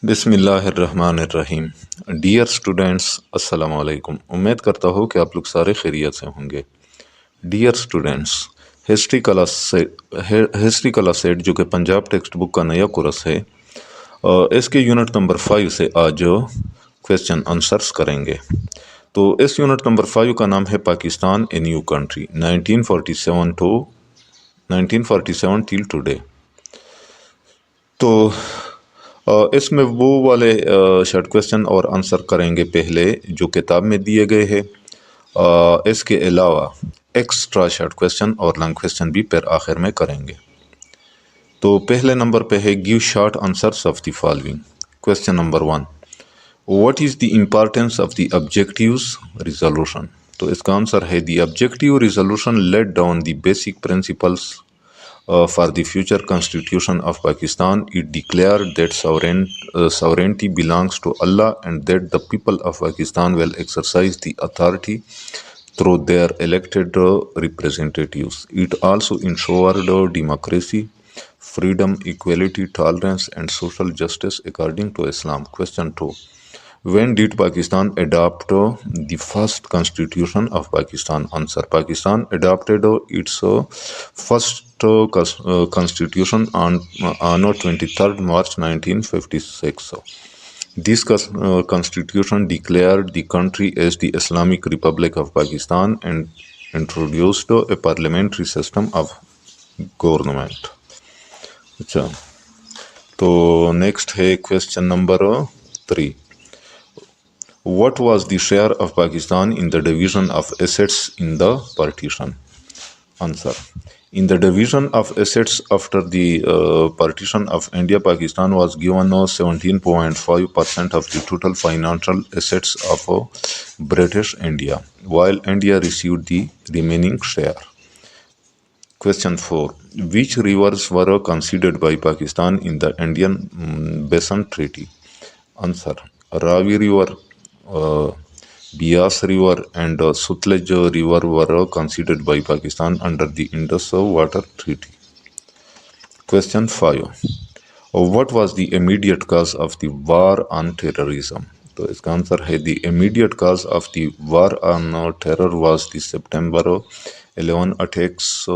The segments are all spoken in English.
बिस्मिल्लाहिर्रहमानिर्रहीम। Dear students, अस्सलाम वालेकुम। उम्मीद करता हूँ कि आप लोग सारे खैरियत से होंगे। Dear students, history class set जो कि पंजाब टेक्स्ट बुक का नया कोर्स है, इसके यूनिट नंबर 5 से आज क्वेश्चन आंसर्स करेंगे। तो इस यूनिट नंबर 5 का नाम है Pakistan a new country 1947 till today. तो इसमें वो वाले शॉर्ट क्वेश्चन और आंसर करेंगे पहले जो किताब में दिए गए हैं। इसके अलावा एक्स्ट्रा शॉर्ट क्वेश्चन और लॉन्ग क्वेश्चन भी फिर आखिर में करेंगे। तो पहले नंबर पे है give short answers of the following. Question number 1, what is the importance of the objectives resolution. तो इसका आंसर है the objective resolution laid down the basic principles for the future constitution of Pakistan. It declared that sovereignty belongs to Allah and that the people of Pakistan will exercise the authority through their elected representatives. It also ensured democracy, freedom, equality, tolerance, and social justice according to Islam. Question 2. When did Pakistan adopt the first constitution of Pakistan? Answer. Pakistan adopted its first constitution on 23rd March 1956. This constitution declared the country as the Islamic Republic of Pakistan and introduced a parliamentary system of government. अच्छा, तो next है question number 3. What was the share of Pakistan in the division of assets in the partition? Answer. In the division of assets after the partition of India, Pakistan was given 17.5% of the total financial assets of British India, while India received the remaining share. Question 4. Which rivers were considered by Pakistan in the Indian Basin Treaty? Answer. Ravi River, Bias River and Sutlej River were considered by Pakistan under the Indus Water Treaty. Question 5. What was the immediate cause of the war on terrorism? तो इसका answer है the immediate cause of the war on terror was the September 11 attacks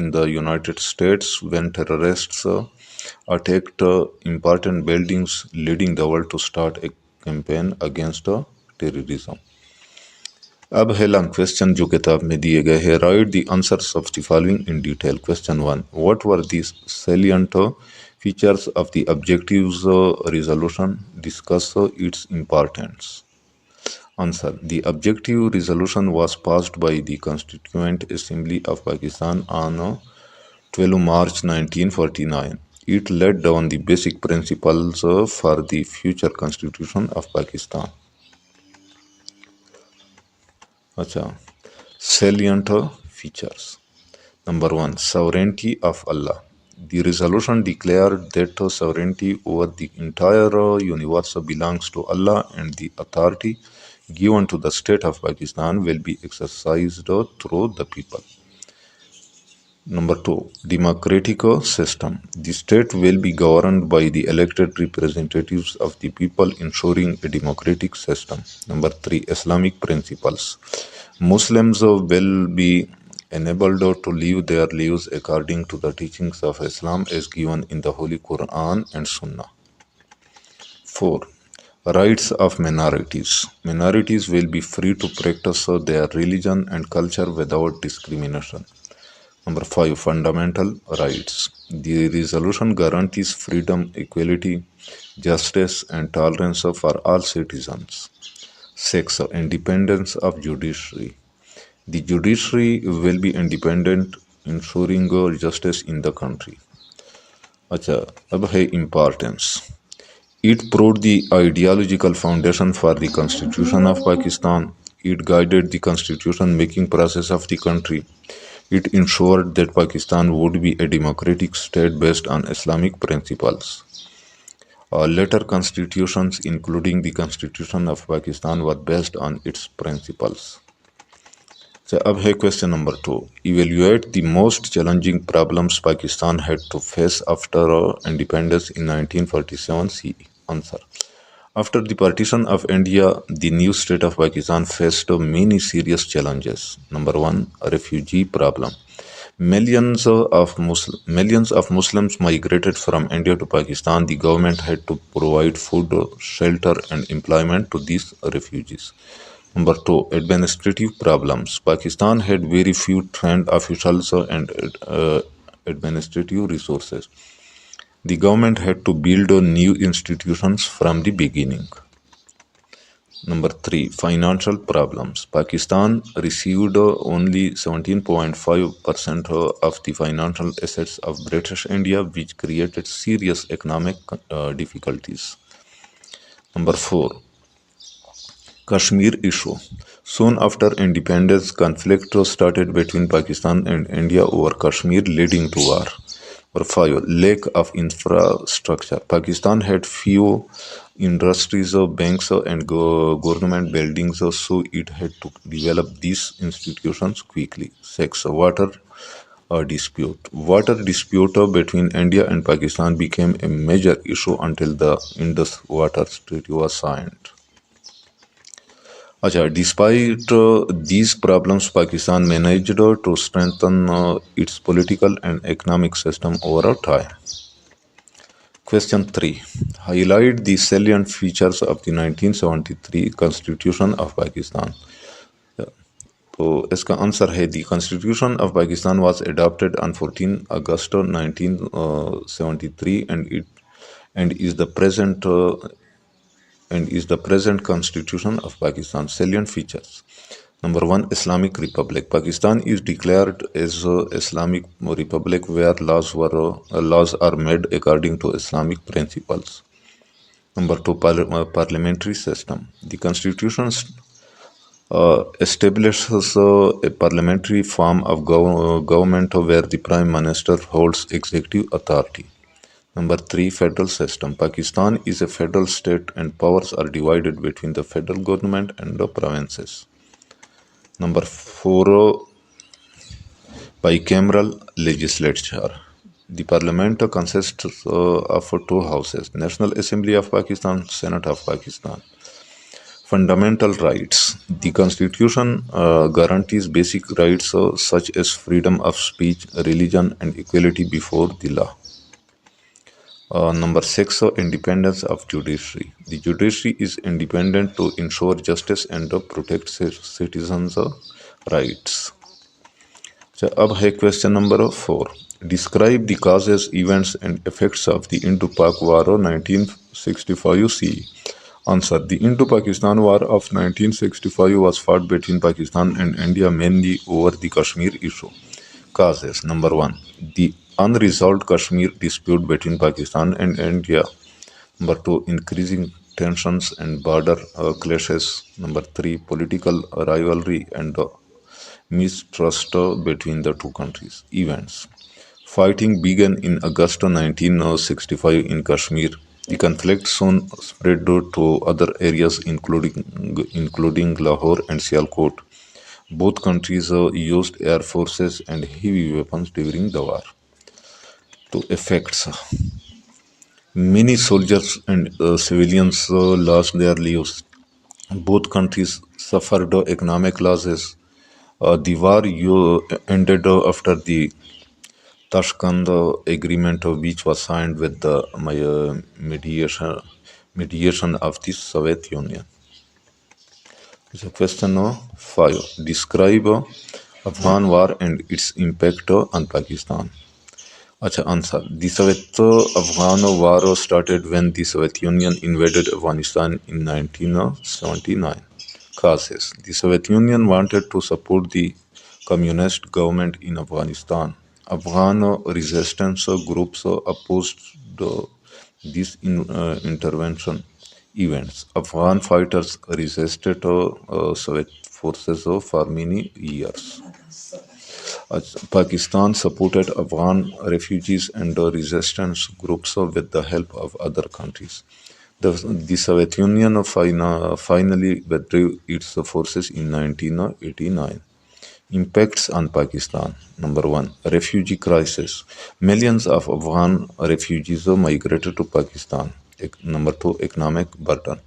in the United States when terrorists attacked important buildings, leading the world to start a campaign against terrorism. अब है long question जो किताब में दिए गए हैं। Right the answers of the following in detail. Question 1, what were the salient features of the objectives resolution? Discuss its importance. Answer. The objective resolution was passed by the Constituent Assembly of Pakistan on 12 March 1949. It laid down the basic principles for the future constitution of Pakistan. अच्छा, salient features. Number 1, sovereignty of Allah. The resolution declared that sovereignty over the entire universe belongs to Allah and the authority given to the state of Pakistan will be exercised through the people. Number 2, democratic system. The state will be governed by the elected representatives of the people, ensuring a democratic system. Number 3, Islamic principles. Muslims will be enabled to live their lives according to the teachings of Islam as given in the Holy Quran and Sunnah. 4, rights of minorities. Minorities will be free to practice their religion and culture without discrimination. Number 5, fundamental rights. The resolution guarantees freedom, equality, justice, and tolerance for all citizens. 6, independence of judiciary. The judiciary will be independent, ensuring justice in the country. अच्छा, अब है importance. It proved the ideological foundation for the Constitution of Pakistan. It guided the constitution-making process of the country. It ensured that Pakistan would be a democratic state based on Islamic principles. Later constitutions, including the Constitution of Pakistan, were based on its principles. So, अब है question number 2. Evaluate the most challenging problems Pakistan had to face after independence in 1947 CE. Answer. After the partition of India, the new state of Pakistan faced many serious challenges. Number one, a refugee problem. Millions of Muslims migrated from India to Pakistan. The government had to provide food, shelter, and employment to these refugees. Number two, administrative problems. Pakistan had very few trained officials and administrative resources. The government had to build new institutions from the beginning. Number three, financial problems. Pakistan received only 17.5% of the financial assets of British India, which created serious economic difficulties. Number four, Kashmir issue. Soon after independence, conflict started between Pakistan and India over Kashmir, leading to war. Number five, lack of infrastructure. Pakistan had few industries, banks, and government buildings, so it had to develop these institutions quickly. Six, water dispute. Water dispute between India and Pakistan became a major issue until the Indus Water Treaty was signed. Despite these problems, Pakistan managed to strengthen its political and economic system over time. Question 3. Highlight the salient features of the 1973 Constitution of Pakistan. तो इसका answer है दी constitution of Pakistan was adopted on 14 August 1973 and is the present constitution of Pakistan. Salient features. Number one, Islamic Republic. Pakistan is declared as a Islamic Republic where laws are made according to Islamic principles. Number two, parliamentary system. The constitution establishes a parliamentary form of government where the Prime Minister holds executive authority. Number three, federal system. Pakistan is a federal state and powers are divided between the federal government and the provinces. Number four, bicameral legislature. The parliament consists of two houses, National Assembly of Pakistan, Senate of Pakistan. Fundamental rights. The constitution guarantees basic rights such as freedom of speech, religion, and equality before the law. Number six, independence of judiciary. The judiciary is independent to ensure justice and protect citizens' rights. So, अब है question number 4. Describe the causes, events, and effects of the Indo-Pak War of 1965 CE. Answer. The Indo-Pakistan War of 1965 was fought between Pakistan and India mainly over the Kashmir issue. Causes. Number 1. The unresolved Kashmir dispute between Pakistan and India. Number 2. Increasing tensions and border clashes. Number 3. Political rivalry and mistrust between the two countries. Events. Fighting began in August 1965 in Kashmir. The conflict soon spread to other areas including Lahore and Sialkot. Both countries used air forces and heavy weapons during the war. To effects. Many soldiers and civilians lost their lives. Both countries suffered economic losses. The war ended after the Tashkent Agreement, which was signed with the mediation of the Soviet Union. So question 5. Describe Afghan War and its impact on Pakistan. Answer. The Soviet-Afghan War started when the Soviet Union invaded Afghanistan in 1979. Causes. The Soviet Union wanted to support the communist government in Afghanistan. Afghan resistance groups opposed this intervention. Events. Afghan fighters resisted Soviet forces for many years. Pakistan supported Afghan refugees and resistance groups with the help of other countries. The Soviet Union finally withdrew its forces in 1989. Impacts on Pakistan. Number one, refugee crisis. Millions of Afghan refugees migrated to Pakistan. Number two, economic burden.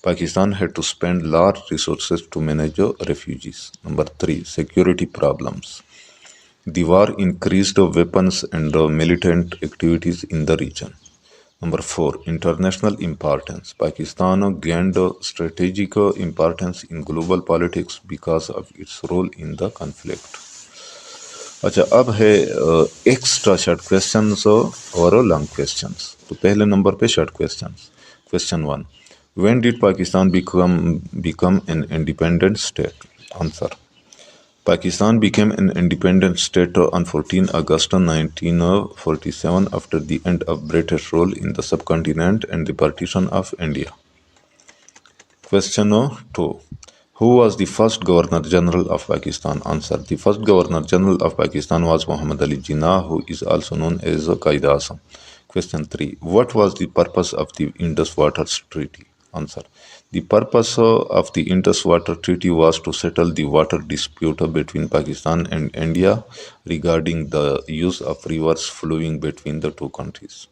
Pakistan had to spend large resources to manage refugees. Number three, security problems. The war increased weapons and militant activities in the region. Number four, international importance. Pakistan gained strategic importance in global politics because of its role in the conflict. अच्छा अब है extra short questions और long questions. तो पहले number पे short questions. Question one, when did Pakistan become an independent state? Answer, Pakistan became an independent state on 14 August 1947 after the end of British rule in the subcontinent and the partition of India. Question 2. Who was the first Governor General of Pakistan? Answer. The first Governor General of Pakistan was Muhammad Ali Jinnah, who is also known as Qaid Azam. Question 3. What was the purpose of the Indus Water Treaty? Answer. The purpose of the Indus Water Treaty was to settle the water dispute between Pakistan and India regarding the use of rivers flowing between the two countries.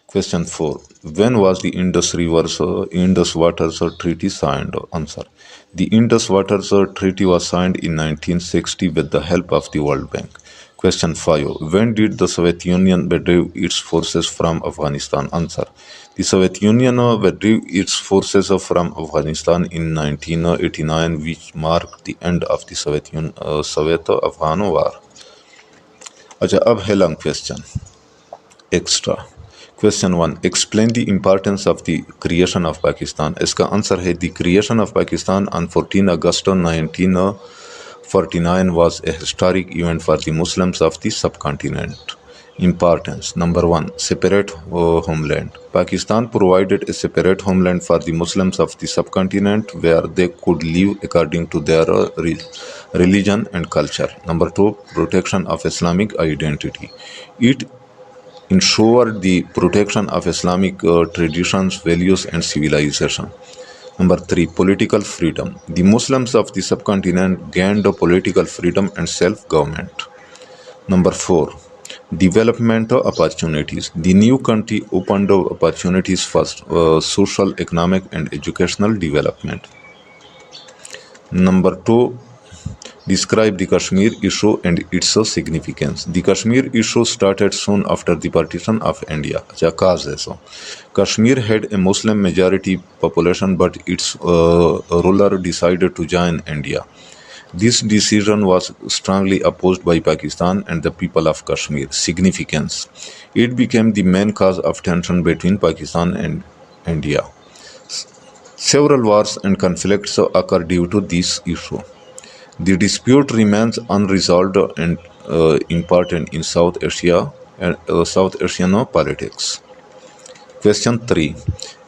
Question 4. When was the Indus Water Treaty signed? Answer. The Indus Water Treaty was signed in 1960 with the help of the World Bank. Question 5. When did the Soviet Union withdraw its forces from Afghanistan? Answer. The Soviet Union withdrew its forces from Afghanistan in 1989, which marked the end of the Soviet-Afghan War. अच्छा अब है long question extra. Question 1, explain the importance of the creation of Pakistan. इसका answer है the creation of Pakistan on 14 August 1949 was a historic event for the Muslims of the subcontinent. Importance. Number 1, separate homeland. Pakistan provided a separate homeland for the Muslims of the subcontinent where they could live according to their religion and culture. Number 2, protection of Islamic identity. It ensured the protection of Islamic traditions, values, and civilization. Number 3, political freedom. The Muslims of the subcontinent gained political freedom and self-government. Number 4, development opportunities. The new country opened opportunities for social, economic, and educational development. Number 2, describe the Kashmir issue and its significance. The Kashmir issue started soon after the partition of India. Kashmir had a Muslim majority population, but its ruler decided to join India. This decision was strongly opposed by Pakistan and the people of Kashmir. Significance. It became the main cause of tension between Pakistan and India. Several wars and conflicts occurred due to this issue. The dispute remains unresolved and important in South Asia and South Asian politics. Question 3.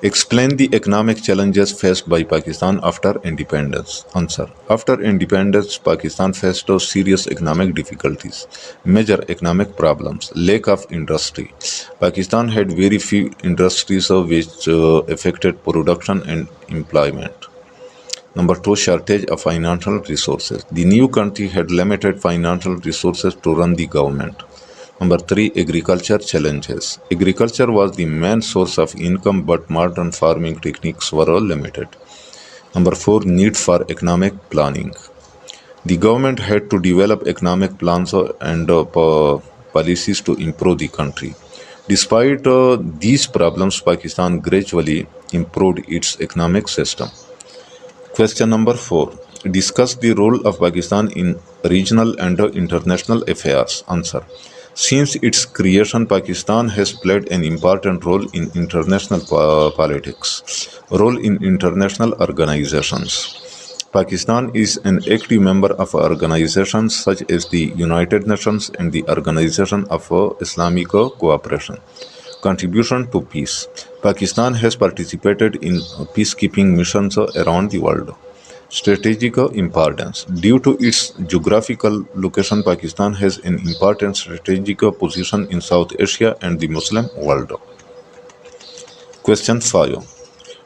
Explain the economic challenges faced by Pakistan after independence. Answer. After independence, Pakistan faced serious economic difficulties. Major economic problems. Lack of industry. Pakistan had very few industries which affected production and employment. Number 2, shortage of financial resources. The new country had limited financial resources to run the government. Number 3, agriculture challenges. Agriculture was the main source of income, but modern farming techniques were limited. Number 4, need for economic planning. The government had to develop economic plans and policies to improve the country. Despite these problems, Pakistan gradually improved its economic system. Question number 4. Discuss the role of Pakistan in regional and international affairs. Answer. Since its creation, Pakistan has played an important role in international politics, role in international organizations. Pakistan is an active member of organizations such as the United Nations and the Organization of Islamic Cooperation. Contribution to peace. Pakistan has participated in peacekeeping missions around the world. Strategic importance. Due to its geographical location, Pakistan has an important strategic position in South Asia and the Muslim world. Question 5.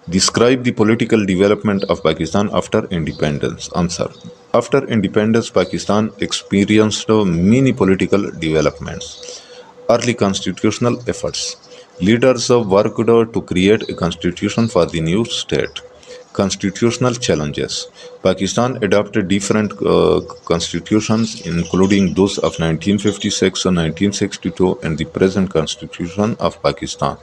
Describe the political development of Pakistan after independence. Answer. After independence, Pakistan experienced many political developments. Early constitutional efforts. Leaders worked to create a constitution for the new state. Constitutional challenges. Pakistan adopted different constitutions, including those of 1956 and 1962 and the present constitution of Pakistan.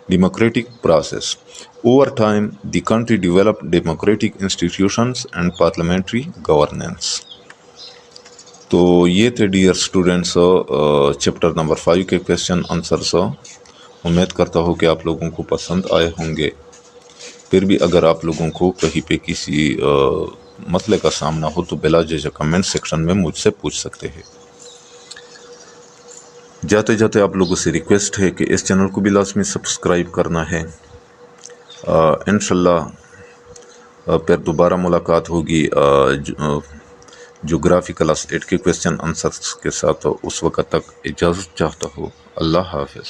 Democratic process. Over time, the country developed democratic institutions and parliamentary governance. تو یہ تھے dear students chapter number 5 کے question answers. امید کرتا ہوں کہ آپ لوگوں کو پسند آئے ہوں گے. پھر بھی اگر آپ لوگوں کو کہیں پہ کسی مسئلے کا سامنا ہو تو بلا جھجک کمنٹ سیکشن میں مجھ سے پوچھ سکتے ہیں. جاتے جاتے آپ لوگوں سے ریکویسٹ ہے کہ اس چینل کو بھی لازمی سبسکرائب کرنا ہے. انشاءاللہ پھر دوبارہ ملاقات ہوگی جغرافی کلاس 8 کے کویشچن آنسرس کے ساتھ. اس وقت تک اجازت چاہتا ہوں. اللہ حافظ.